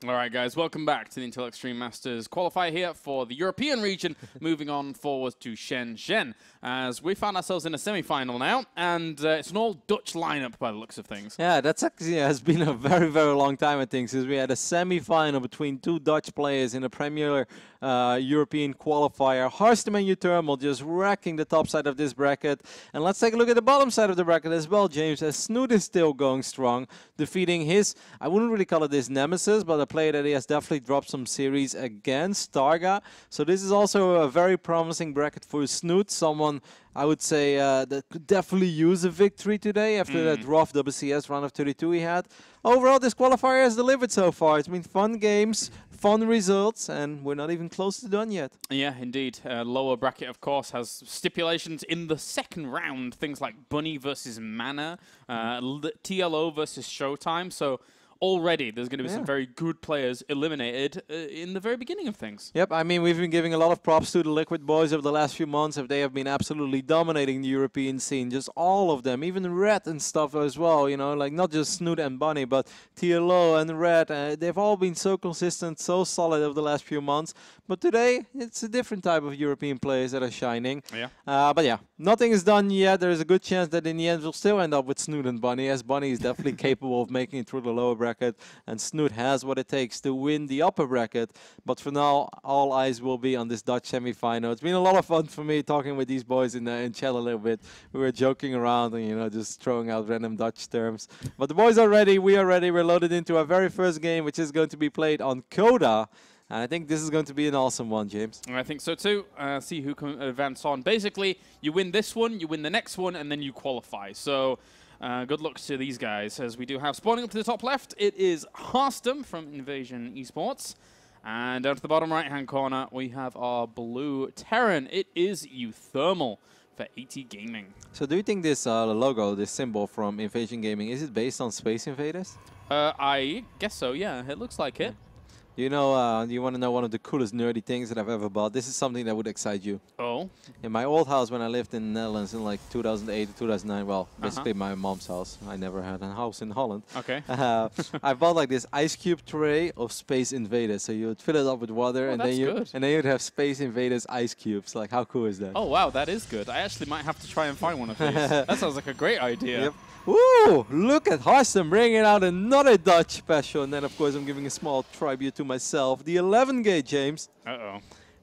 All right, guys, welcome back to the Intel Extreme Masters qualifier here for the European region, moving on forward to Shenzhen, as we found ourselves in a semi-final now, and it's an all-Dutch lineup by the looks of things. Yeah, that's actually has been a very, very long time, I think, since we had a semi-final between two Dutch players in a Premier European qualifier. Harstem and Uthermal just wrecking the top side of this bracket. And let's take a look at the bottom side of the bracket as well, James, as Snoot is still going strong, defeating his, I wouldn't really call it his nemesis, but a player that he has definitely dropped some series against, Targa. So this is also a very promising bracket for Snoot, someone I would say that could definitely use a victory today after that rough WCS round of 32 he had. Overall, this qualifier has delivered so far. It's been fun games, fun results, and we're not even close to done yet. Yeah, indeed. Lower bracket, of course, has stipulations in the second round, things like Bunny versus Mana, TLO versus Showtime. So already there's going to be some very good players eliminated in the very beginning of things. Yep, I mean, we've been giving a lot of props to the Liquid boys over the last few months. If they have been absolutely dominating the European scene, just all of them, even Red and stuff as well, you know, like not just Snoot and Bunny, but TLO and Red. They've all been so consistent, so solid over the last few months. But today, it's a different type of European players that are shining. Yeah. But yeah, nothing is done yet. There is a good chance that in the end we'll still end up with Snoot and Bunny, as Bunny is definitely capable of making it through the lower bracket, and Snoot has what it takes to win the upper bracket. But for now, all eyes will be on this Dutch semi-final. It's been a lot of fun for me talking with these boys in chat a little bit. We were joking around and, you know, just throwing out random Dutch terms. But the boys are ready. We are ready. We're loaded into our very first game, which is going to be played on Coda. And I think this is going to be an awesome one, James. I think so too. See who can advance on. Basically, you win this one, you win the next one, and then you qualify. So good luck to these guys, as we do have spawning up to the top left. It is Harstem from Invasion Esports. And down to the bottom right-hand corner, we have our blue Terran. It is Uthermal for 80 Gaming. So do you think this logo, this symbol from Invasion Gaming, is it based on Space Invaders? I guess so, yeah. It looks like it. You know, you want to know one of the coolest nerdy things that I've ever bought? This is something that would excite you. Oh? In my old house when I lived in the Netherlands in like 2008 to 2009, well, basically my mom's house. I never had a house in Holland. Okay. I bought like this ice cube tray of Space Invaders. So you would fill it up with water, and then you'd have Space Invaders ice cubes. Like, how cool is that? Oh wow, that is good. I actually might have to try and find one of these. That sounds like a great idea. Yep. Woo! Look at Harstem bringing out another Dutch special. And then, of course, I'm giving a small tribute to myself. The 11 gate, James. Uh-oh.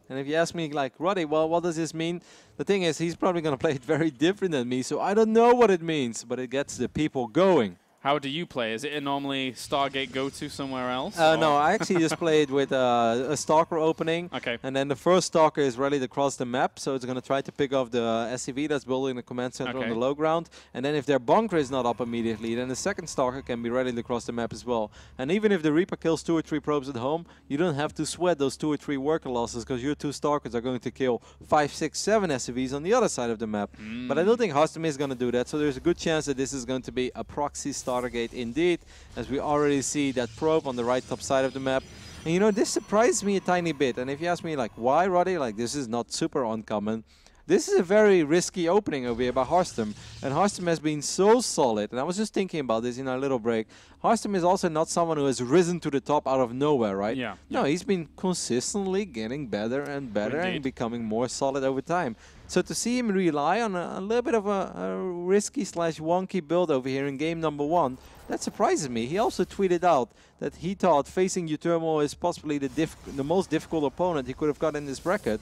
And if you ask me, like, Roddy, well, what does this mean? The thing is, he's probably going to play it very different than me, so I don't know what it means, but it gets the people going. How do you play? Is it a normally Stargate go-to somewhere else? No, I actually just played with a Stalker opening. Okay. And then the first Stalker is rallied across the map, so it's going to try to pick off the SCV that's building the command center on the low ground. And then if their bunker is not up immediately, then the second Stalker can be rallied across the map as well. And even if the Reaper kills 2 or 3 probes at home, you don't have to sweat those 2 or 3 worker losses, because your 2 Stalkers are going to kill 5, 6, 7 SCVs on the other side of the map. But I don't think Harstem is going to do that, so there's a good chance that this is going to be a proxy starter gate indeed, as we already see that probe on the right top side of the map. And you know, this surprised me a tiny bit. And if you ask me, like, why, Roddy? Like, this is not super uncommon. This is a very risky opening over here by Harstem. And Harstem has been so solid. And I was just thinking about this in our little break. Harstem is also not someone who has risen to the top out of nowhere, right? Yeah. No, he's been consistently getting better and better and becoming more solid over time. So to see him rely on a little bit of a risky / wonky build over here in game number 1, that surprises me. He also tweeted out that he thought facing Uthermal is possibly the most difficult opponent he could have got in this bracket.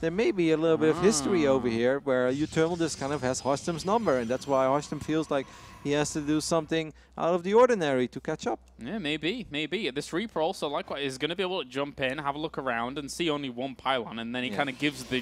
There may be a little bit of history over here where Uthermal just kind of has Harstem's number, and that's why Harstem feels like he has to do something out of the ordinary to catch up. Yeah, maybe, maybe. This Reaper also, likewise, is going to be able to jump in, have a look around, and see only one pylon, and then he kind of gives the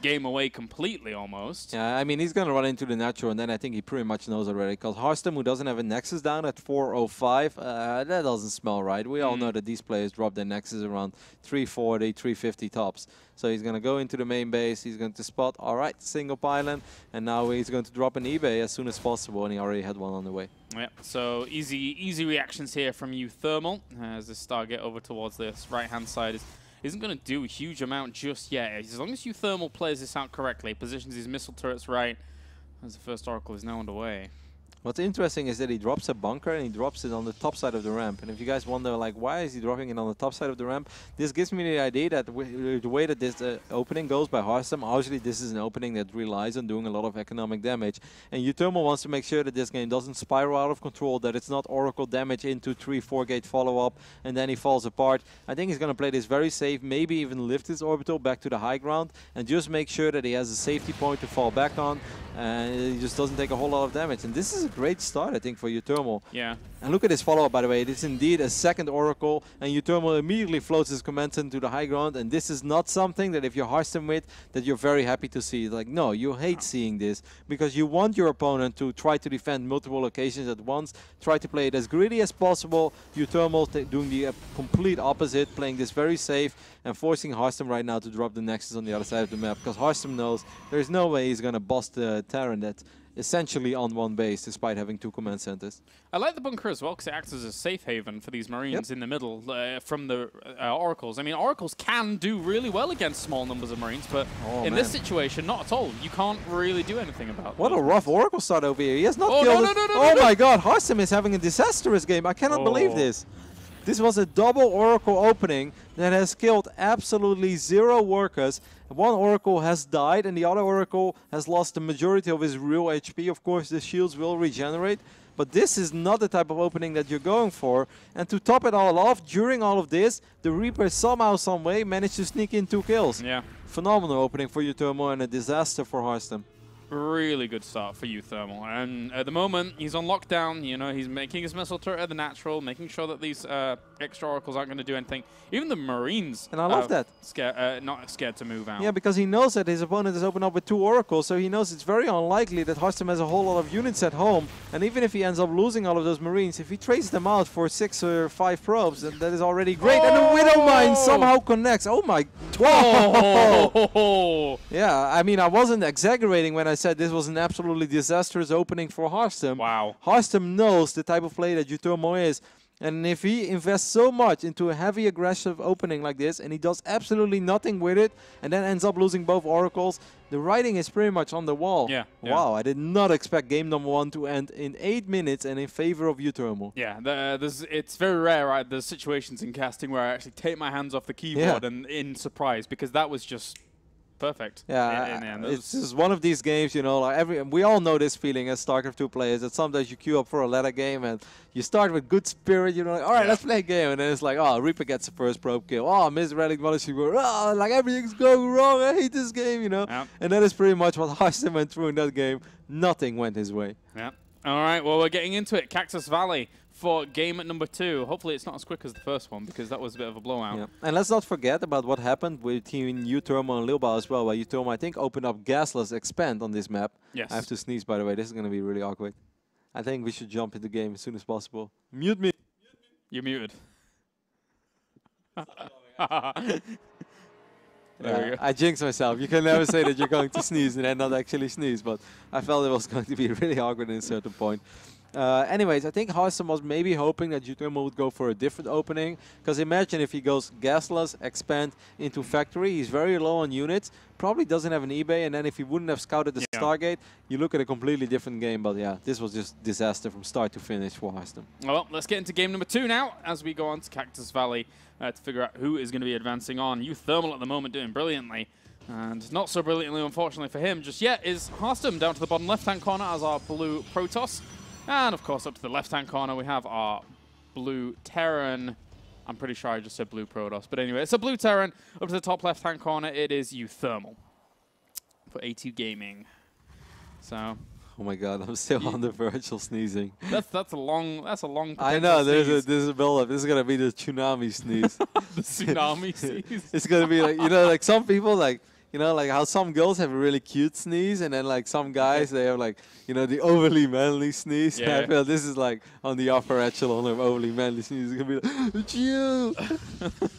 game away completely almost. Yeah, I mean, he's going to run into the natural, and then I think he pretty much knows already. Because Harstem, who doesn't have a Nexus down at 405, that doesn't smell right. We all know that these players drop their Nexus around 340, 350 tops. So he's going to go into the main base, he's going to spot, all right, single pylon, and now he's going to drop an eBay as soon as possible, and he already had one on the way. Yeah, so easy reactions here from Uthermal as the Stargate over towards this right-hand side isn't going to do a huge amount just yet. As long as Uthermal plays this out correctly, positions his missile turrets right, as the first Oracle is now underway. What's interesting is that he drops a bunker and he drops it on the top side of the ramp. And if you guys wonder, like, why is he dropping it on the top side of the ramp? This gives me the idea that the way that this opening goes by Harstem, obviously this is an opening that relies on doing a lot of economic damage. And Uthermal wants to make sure that this game doesn't spiral out of control, that it's not Oracle damage into 3-4 gate follow-up, and then he falls apart. I think he's going to play this very safe, maybe even lift his orbital back to the high ground, and just make sure that he has a safety point to fall back on, and he just doesn't take a whole lot of damage. And this is a great start, I think, for Uthermal. Yeah. And look at his follow-up, by the way. It is indeed a second Oracle, and Uthermal immediately floats his command into the high ground, and this is not something that if you Harstem with, that you're very happy to see. Like, no, you hate seeing this, because you want your opponent to try to defend multiple locations at once, try to play it as greedy as possible. Uthermal doing the complete opposite, playing this very safe, and forcing Harstem right now to drop the Nexus on the other side of the map, because Harstem knows there's no way he's going to bust the Terran that's essentially on one base, despite having 2 command centers. I like the bunker as well, because it acts as a safe haven for these Marines in the middle from the Oracles. I mean, Oracles can do really well against small numbers of Marines, but in this situation, not at all. You can't really do anything about it. What a rough Oracle start over here. He has not killed it. Oh my god, Harstem is having a disastrous game. I cannot believe this. This was a double Oracle opening that has killed absolutely 0 workers. One Oracle has died and the other Oracle has lost the majority of his real HP. Of course, the shields will regenerate, but this is not the type of opening that you're going for. And to top it all off, during all of this, the Reaper somehow, some way managed to sneak in 2 kills. Yeah. Phenomenal opening for Uthermal and a disaster for Harstem. Really good start for Uthermal, and at the moment he's on lockdown. You know, he's making his missile turret at the natural, making sure that these extra Oracles aren't going to do anything. Even the Marines, and I love that, not scared to move out. Yeah, because he knows that his opponent has opened up with 2 Oracles, so he knows it's very unlikely that Harstem has a whole lot of units at home. And even if he ends up losing all of those Marines, if he trades them out for 6 or 5 probes, then that is already great. And the Widow Mine somehow connects. Oh my god! Yeah, I mean, I wasn't exaggerating when I said this was an absolutely disastrous opening for Harstem. Wow. Harstem knows the type of play that Uthermal is. And if he invests so much into a heavy aggressive opening like this, and he does absolutely nothing with it, and then ends up losing both Oracles, the writing is pretty much on the wall. Yeah. Wow, I did not expect game number 1 to end in 8 minutes and in favor of Uthermal. Yeah, it's very rare, right? There's situations in casting where I actually take my hands off the keyboard and in surprise, because that was just perfect. Yeah, it's just one of these games, you know, like we all know this feeling as StarCraft 2 players, that sometimes you queue up for a ladder game and you start with good spirit, you know, like, all right, let's play a game, and then it's like, oh, Reaper gets the first probe kill, oh, Miss Relic Monarchy, oh, like everything's going wrong, I hate this game, you know. And that is pretty much what Harstem went through in that game. Nothing went his way. Yeah. All right, well, we're getting into it. Cactus Valley for game at number 2. Hopefully it's not as quick as the first one, because that was a bit of a blowout. Yeah. And let's not forget about what happened between Uthermal and Lilbao as well, where Uthermal, I think, opened up Gasless Expand on this map. Yes. I have to sneeze, by the way. This is going to be really awkward. I think we should jump into the game as soon as possible. Mute me. You're muted. I jinxed myself. You can never say that you're going to sneeze and then not actually sneeze, but I felt it was going to be really awkward at a certain point. Anyways, I think Harstem was maybe hoping that Uthermal would go for a different opening, because imagine if he goes Gasless, Expand into Factory, he's very low on units, probably doesn't have an eBay, and then if he wouldn't have scouted the Stargate, you look at a completely different game. But yeah, this was just disaster from start to finish for Harstem. Well, let's get into game number 2 now, as we go on to Cactus Valley to figure out who is going to be advancing on. Uthermal at the moment doing brilliantly. And not so brilliantly, unfortunately for him, just yet is Harstem down to the bottom left-hand corner as our blue Protoss. And, of course, up to the left-hand corner, we have our blue Terran. I'm pretty sure I just said blue Protoss. But anyway, it's a blue Terran. Up to the top left-hand corner, it is Uthermal for A2 Gaming. So... Oh my god, I'm still on the verge of sneezing. That's a long I know, there's a build-up. This is going to be the tsunami sneeze. The tsunami sneeze? It's going to be like, you know, like some people, like, you know, like how some girls have a really cute sneeze, and then like some guys, they have like, you know, the overly manly sneeze. Yeah. I feel this is like on the upper echelon of overly manly sneeze. It's going to be like, it's you!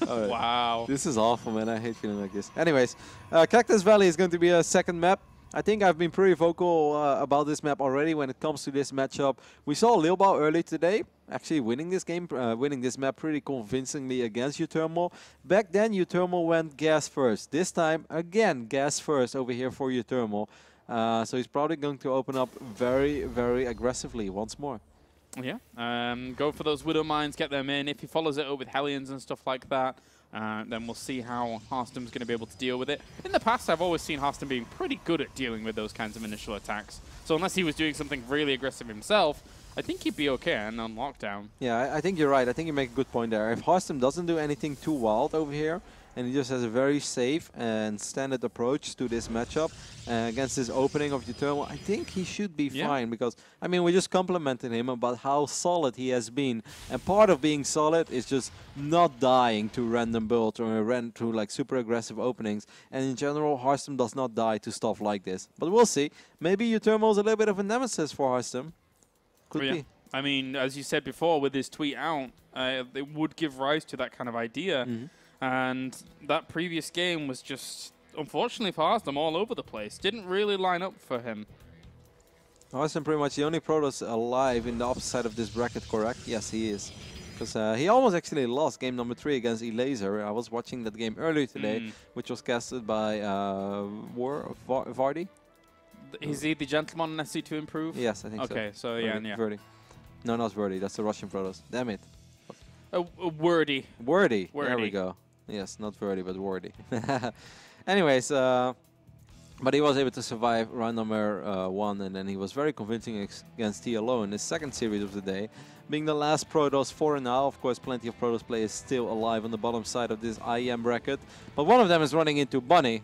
Right. Wow. This is awful, man. I hate feeling like this. Anyways, Cactus Valley is going to be a second map. I think I've been pretty vocal about this map already when it comes to this matchup. We saw Lilbao early today actually winning this game, winning this map pretty convincingly against Uthermal. Back then, Uthermal went gas first. This time, again, gas first over here for Uthermal. So he's probably going to open up very, very aggressively once more. Yeah, go for those Widow Mines, get them in. If he follows it up with Hellions and stuff like that, then we'll see how Harstem's going to be able to deal with it. In the past, I've always seen Harstem being pretty good at dealing with those kinds of initial attacks. So unless he was doing something really aggressive himself, I think he'd be okay and on lockdown. Yeah, I think you're right. I think you make a good point there. If Harstem doesn't do anything too wild over here, and he just has a very safe and standard approach to this matchup against this opening of Uthermal, I think he should be fine. Because, I mean, we just complimented him about how solid he has been. And part of being solid is just not dying to random builds or to like super aggressive openings. And in general, Harstem does not die to stuff like this. But we'll see. Maybe Uthermal is a little bit of a nemesis for Harstem. Could be. I mean, as you said before, with his tweet out, it would give rise to that kind of idea. And that previous game was just, unfortunately for Harstem, all over the place. Didn't really line up for him. Harstem pretty much the only Protoss alive in the opposite side of this bracket, correct? Yes, he is. Because he almost actually lost game number 3 against Elaser. I was watching that game earlier today, which was casted by Vardy. Is he the gentleman on SC to improve? Yes, I think so. Okay, so yeah. Verdi. No, not Verdi. That's the Russian Protoss. Damn it. Wordy. Wordy. There we go. Yes, not Verdi, but Wordy. Anyways, but he was able to survive round number 1, and then he was very convincing against TLO in his second series of the day, being the last Protoss for now. Of course, plenty of Protoss players still alive on the bottom side of this IEM bracket, but one of them is running into Bunny,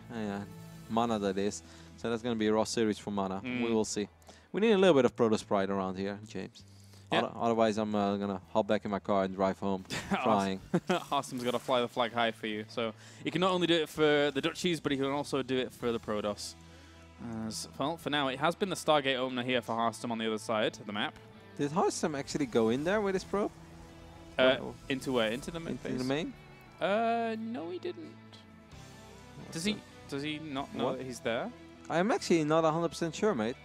Mana that is. So that's going to be a raw series for Mana. We will see. We need a little bit of Protoss pride around here, James. Yeah. Otherwise, I'm going to hop back in my car and drive home crying. Harstem's got to fly the flag high for you. So he can not only do it for the Duchies, but he can also do it for the Protoss. Well, for now, it has been the Stargate opener here for Harstem on the other side of the map. Did Harstem actually go in there with his probe? Into where? Into the main base? Into the main? No, he didn't. Does he not know that he's there? I'm actually not 100% sure, mate.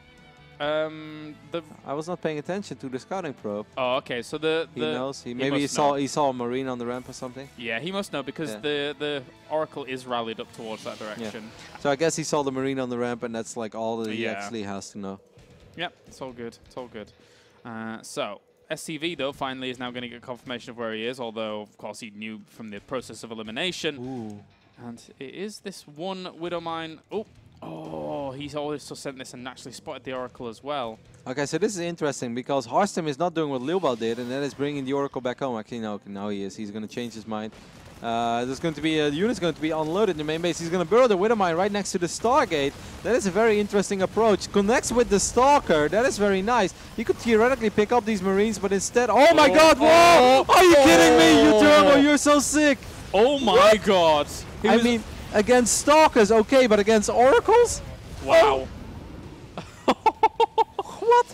I was not paying attention to the scouting probe. Oh, okay. So he knows. Maybe he saw a Marine on the ramp or something. Yeah, he must know because the Oracle is rallied up towards that direction. Yeah. So I guess he saw the Marine on the ramp, and that's like all that he actually has to know. Yep, it's all good. It's all good. So SCV though finally is now going to get confirmation of where he is, although of course he knew from the process of elimination. Ooh. And it is this one Widow Mine. Oh, he's also sent this and actually spotted the Oracle as well. Okay, so this is interesting because Harstem is not doing what Lilbao did, and that is bringing the Oracle back home. Actually, no, now he is. He's going to change his mind. There's going to be a unit's going to be unloaded in the main base. He's going to burrow the Widow Mine right next to the Stargate. That is a very interesting approach. Connects with the Stalker. That is very nice. He could theoretically pick up these Marines, but instead, oh my God! Whoa! Are you kidding me, Uthermal? You're so sick. Oh my God! I mean, against Stalkers, okay, but against Oracles? Wow. What?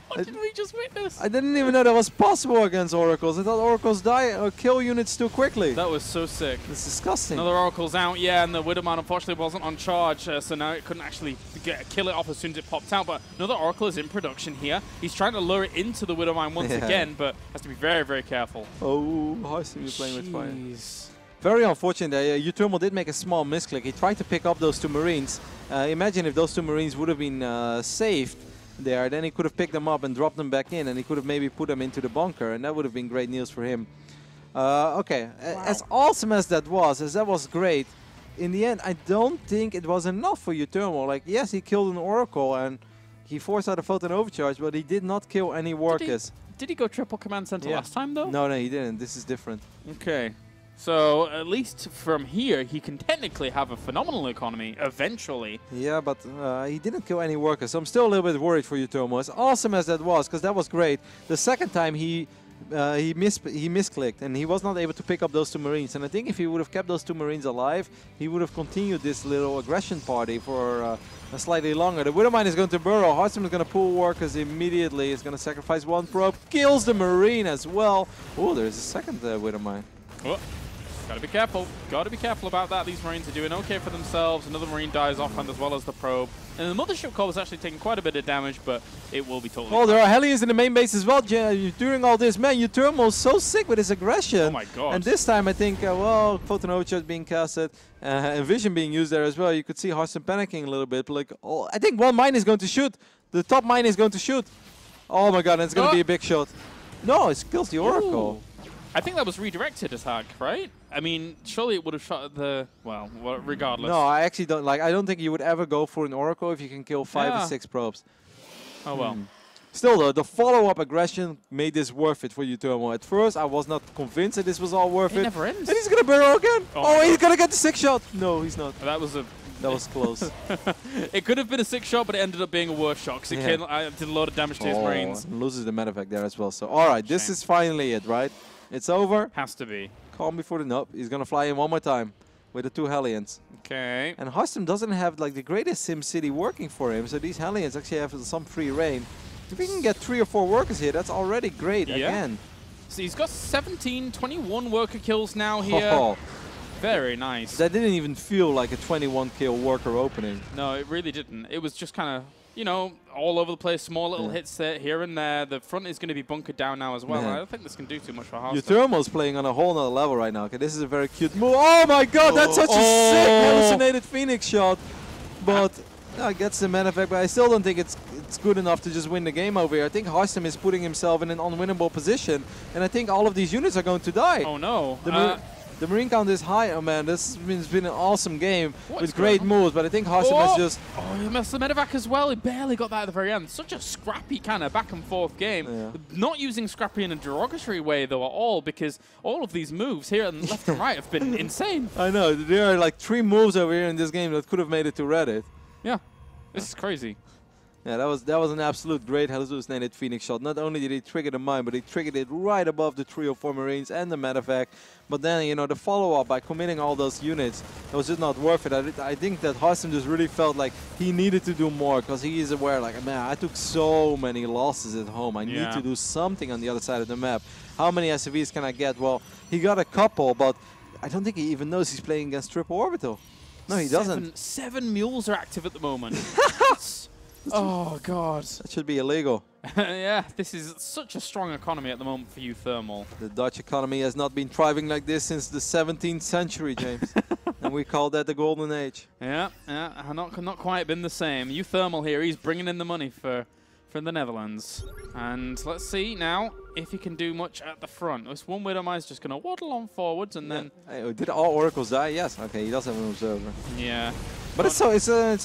What did we just witness? I didn't even know that was possible against Oracles. I thought Oracles die or kill units too quickly. That was so sick. It's disgusting. Another Oracle's out, yeah, and the Widowman unfortunately wasn't on charge, so now it couldn't actually kill it off as soon as it popped out. But another Oracle is in production here. He's trying to lure it into the Widowmine once again, but has to be very, very careful. Oh, Harstem is playing with fire. Very unfortunate. Uthermal did make a small misclick. He tried to pick up those 2 Marines. Imagine if those 2 Marines would have been saved there, then he could have picked them up and dropped them back in, and he could have maybe put them into the bunker, and that would have been great news for him. Okay, wow. As awesome as that was great, in the end, I don't think it was enough for Uthermal. Like, yes, he killed an Oracle, and he forced out a photon overcharge, but he did not kill any workers. Did he go triple command center last time, though? No, he didn't. This is different. Okay. So, at least from here, he can technically have a phenomenal economy, eventually. Yeah, but he didn't kill any workers, so I'm still a little bit worried for Uthermal. As awesome as that was, because that was great, the second time he misclicked, and he was not able to pick up those 2 Marines. And I think if he would have kept those 2 Marines alive, he would have continued this little aggression party for slightly longer. The Widowmine is going to burrow. Harstem is going to pull workers immediately. He's going to sacrifice 1 probe, kills the Marine as well. Oh, there's a second Widowmine. Oh. Gotta be careful. Gotta be careful about that. These Marines are doing okay for themselves. Another Marine dies offhand as well as the probe. And the Mothership Core was actually taking quite a bit of damage, but it will be totally fine. There are Hellions in the main base as well. During all this, man, Uthermal is so sick with his aggression. Oh my god. And this time I think, well, Photon Orchard being casted, and Vision being used there as well. You could see Harstem panicking a little bit. But like, oh, I think one mine is going to shoot. The top mine is going to shoot. Oh my god, it's going to be a big shot. No, it kills the Oracle. Ooh. I think that was redirected attack, right? I mean, surely it would have shot the, well, regardless. No, I actually don't like. I don't think you would ever go for an Oracle if you can kill 5 or 6 probes. Oh well. Still though, the follow-up aggression made this worth it for Uthermal. At first, I was not convinced that this was all worth it. It never ends. And he's gonna burrow again. Oh, he's gonna get the 6th shot. No, he's not. That was close. It could have been a 6th shot, but it ended up being a worse shot because it did a lot of damage to his Marines. Loses the medevac there as well. So, all right, this is finally it, right? It's over. Has to be. Calm before the nub. He's gonna fly in one more time with the 2 Hellions. Okay. And Harstem doesn't have like the greatest Sim City working for him, so these Hellions actually have some free reign. If we can get 3 or 4 workers here, that's already great again. So he's got 17, 21 worker kills now here. Oh. Very nice. That didn't even feel like a 21 kill worker opening. No, it really didn't. It was just kind of, you know, all over the place, small little hits there, here and there. The front is going to be bunkered down now as well. I don't think this can do too much for Harstem. Uthermal's playing on a whole nother level right now. Okay, this is a very cute move. Oh my god, that's such a sick hallucinated Phoenix shot. But gets the medevac, but I still don't think it's good enough to just win the game over here. I think Harstem is putting himself in an unwinnable position, and I think all of these units are going to die. Oh no. The Marine count is high. Oh man, this has been an awesome game with great moves, but I think Harstem has just... Oh, he missed the medevac as well. He barely got that at the very end. Such a scrappy kind of back and forth game. Yeah. Not using scrappy in a derogatory way though at all, because all of these moves here and left and right have been insane. I know, there are like 3 moves over here in this game that could have made it to Reddit. Yeah, this is crazy. Yeah, that was an absolute great hallucinated Phoenix shot. Not only did he trigger the mine, but he triggered it right above the 3 or 4 Marines and the medevac. But then, you know, the follow-up by committing all those units, it was just not worth it. I think that Harstem just really felt like he needed to do more, because he is aware, like, man, I took so many losses at home. I need to do something on the other side of the map. How many SCVs can I get? Well, he got a couple, but I don't think he even knows he's playing against triple orbital. No, he doesn't. 7 mules are active at the moment. Oh, God. That should be illegal. Yeah, this is such a strong economy at the moment for Uthermal. The Dutch economy has not been thriving like this since the 17th century, James. And we call that the golden age. Yeah, not quite been the same. Uthermal here, he's bringing in the money from the Netherlands. And let's see now if he can do much at the front. This one Widowmine is just going to waddle on forwards and then... Hey, did all Oracles die? Yes. Okay, he does have an observer. Yeah. But it's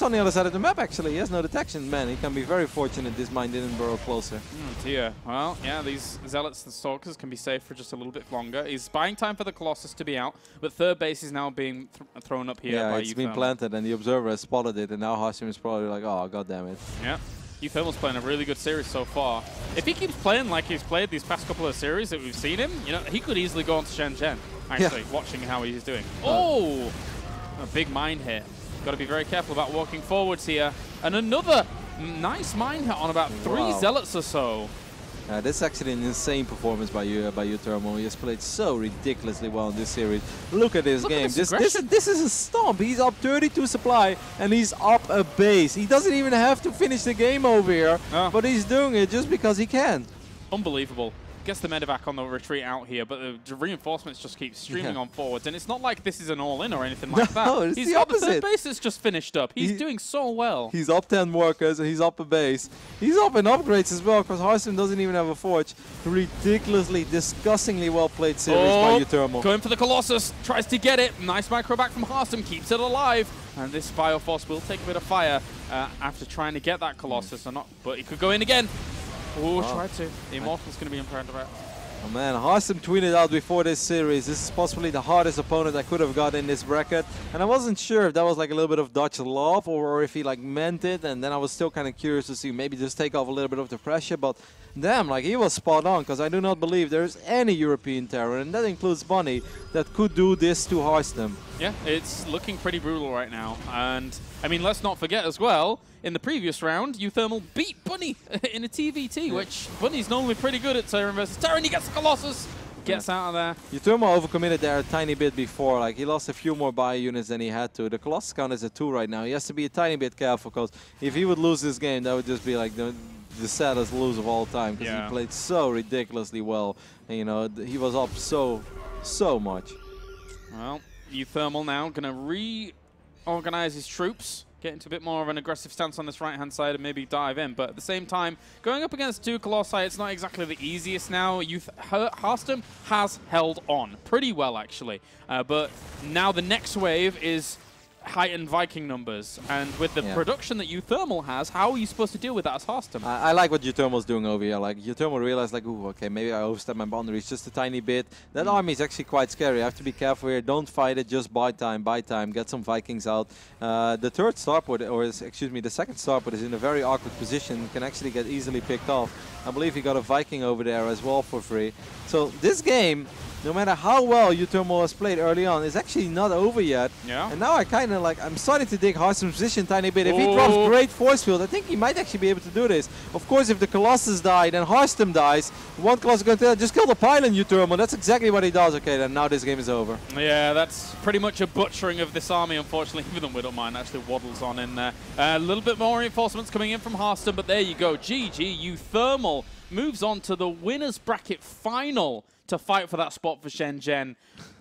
on the other side of the map, actually. He has no detection. Man, he can be very fortunate this mine didn't burrow closer. Oh, dear. Well, yeah, these Zealots and Stalkers can be safe for just a little bit longer. He's buying time for the Colossus to be out, but third base is now being thrown up here by Uthermal. It's been planted, and the observer has spotted it, and now Harstem is probably like, oh, god damn it. Yeah. Uthermal's playing a really good series so far. If he keeps playing like he's played these past couple of series that we've seen him, you know, he could easily go on to Shenzhen, actually, watching how he's doing. Oh! A big mine hit. Got to be very careful about walking forwards here. And another nice mine hit on about 3 Zealots or so. This is actually an insane performance by Uthermal. He has played so ridiculously well in this series. Look at this game. This is a stomp. He's up 32 supply and he's up a base. He doesn't even have to finish the game over here, but he's doing it just because he can. Unbelievable. Gets the medevac on the retreat out here, but the reinforcements just keep streaming on forwards. And it's not like this is an all-in or anything like that. No, it's the opposite. The third base is just finished up. He's doing so well. He's up 10 workers and he's up a base. He's up in upgrades as well, because Harstem doesn't even have a forge. Ridiculously, disgustingly well-played series by Uthermal. Going for the Colossus. Tries to get it. Nice micro back from Harstem. Keeps it alive. And this Bioforce will take a bit of fire after trying to get that Colossus. But he could go in again. Oh, tried to. The Immortal's going to be impressed about. Oh man, Harstem tweeted out before this series, this is possibly the hardest opponent I could have got in this bracket. And I wasn't sure if that was like a little bit of Dutch love or if he like meant it. And then I was still kind of curious to see maybe just take off a little bit of the pressure. But damn, like he was spot on, because I do not believe there's any European terror, and that includes Bunny, that could do this to Harstem. Yeah, it's looking pretty brutal right now. And I mean, let's not forget as well, in the previous round, Uthermal beat Bunny in a TVT, which Bunny's normally pretty good at Terran versus Terran. He gets the Colossus. Gets out of there. Uthermal overcommitted there a tiny bit before. Like, he lost a few more bio units than he had to. The Colossus count is a 2 right now. He has to be a tiny bit careful, because if he would lose this game, that would just be like the saddest lose of all time, because he played so ridiculously well. And, you know, he was up so much. Well, Uthermal now going to reorganize his troops, get into a bit more of an aggressive stance on this right-hand side and maybe dive in. But at the same time, going up against 2 Colossi, it's not exactly the easiest now. Harstem has held on pretty well, actually. But now the next wave is heightened Viking numbers. And with the production that Uthermal has, how are you supposed to deal with that as Harstem? I like what Uthermal's doing over here. Like, Uthermal realized, like, ooh, okay, maybe I overstepped my boundaries just a tiny bit. That army is actually quite scary. I have to be careful here. Don't fight it. Just buy time. Get some Vikings out. The third starport, or excuse me, the second starport is in a very awkward position. Can actually get easily picked off. I believe he got a Viking over there as well for free. So this game, no matter how well Uthermal has played early on, is actually not over yet. Yeah. And now I kind of like, I'm starting to dig Harstem's position a tiny bit. If he drops great force field, I think he might actually be able to do this. Of course, if the Colossus die, then Harstem dies. One Colossus is going to just kill the pylon Uthermal. That's exactly what he does. Okay, then now this game is over. Yeah, that's pretty much a butchering of this army, unfortunately. Even though we don't mind, actually waddles on in there. A little bit more reinforcements coming in from Harstem, but there you go. GG, Uthermal moves on to the winner's bracket final to fight for that spot for Shenzhen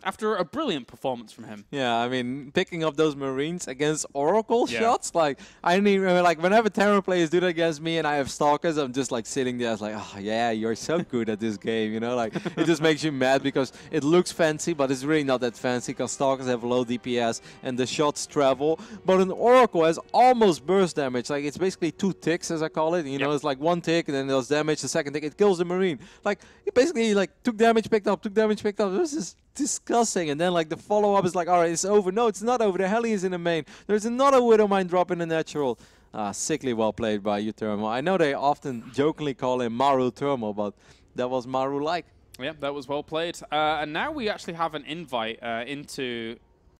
after a brilliant performance from him. Yeah, I mean, picking up those Marines against Oracle shots, like, I didn't even, like, whenever Terran players do that against me and I have Stalkers, I'm just, like, sitting there, I was like, oh, yeah, you're so good at this game, you know, like, it just makes you mad because it looks fancy, but it's really not that fancy because Stalkers have low DPS and the shots travel, but an Oracle has almost burst damage, like, it's basically 2 ticks, as I call it, you know, it's like 1 tick and then there's damage, the second tick, it kills the Marine. Like, it basically, like, took damage, picked up, this is disgusting. And then like the follow-up is like, all right, it's over. No, it's not over. The heli is in the main. There's another Widow Mine drop in the natural. Sickly well played by Uthermal. I know they often jokingly call him Maru Thermal, but that was Maru-like. Yeah, that was well played. And now we actually have an invite into